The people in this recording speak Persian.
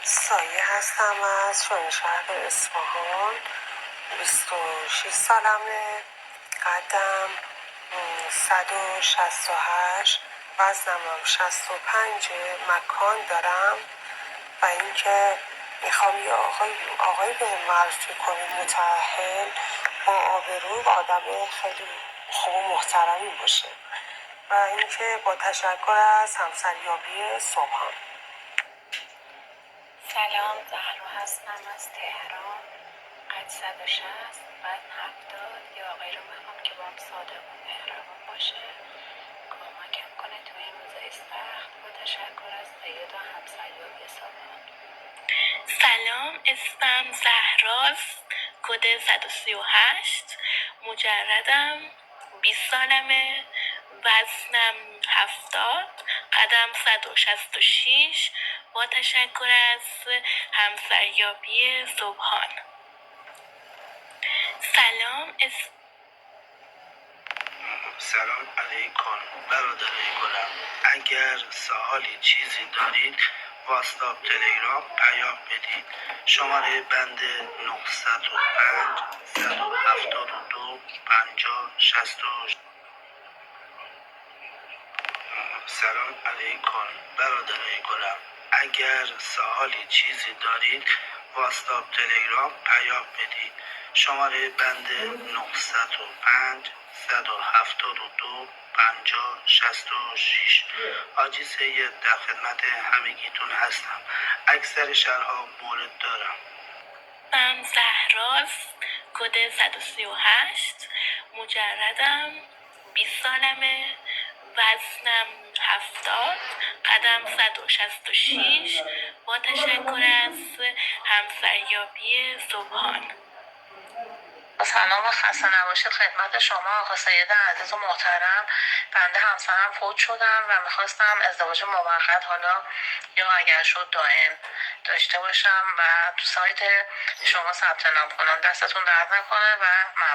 سایه هستم از شهر اصفهان. 26 سالمه. قدم 168، وزنم هم 65. مکان دارم و اینکه میخوام یه آقای به معرفی کنیم متأهل با آبرو و آدم خیلی خوب و محترمی باشه و اینکه با تشکر از همسریابی صبحان. سلام، زهرا هستم از تهران. قد 160، وزن 70. یه آقایی رو میخوام که با هم صادق و مهربان باشه، کمکم کنه تو این روزای سخت، با تشکر از سید و همسریابی صبحان. سلام، اسمم زهراست. کد 138. مجردم. 20 سالمه. وزنم 70. قدم 166. با تشکر از همسریابی صبحان. سلام علیکم برادرای گلم. اگر سوالی چیزی دارید واتساپ تلگرام پیام بدید. شماره بند 905 172 50 60. سلام علیکم برادرای گلم. اگر سوالی چیزی دارید واتساپ تلگرام پیام بدید. شماره بند 905 172 50 66. حاجی سید در خدمت همگیتون هستم. اکثر شهرها مورد دارم. اسمم زهراست. کد 138. مجردم. 20 سالمه. وزنم 70. قدم 166. با تشکر از همسریابی صبحان. سلام و خسته نباشید خدمت شما آقا سید عزیز و محترم. بنده همسرم فوت شدم و میخواستم ازدواج موقت، حالا یا اگر شد دائم، داشته باشم و تو سایت شما ثبت نام کنم. دستتون درد نکنه و ممنون.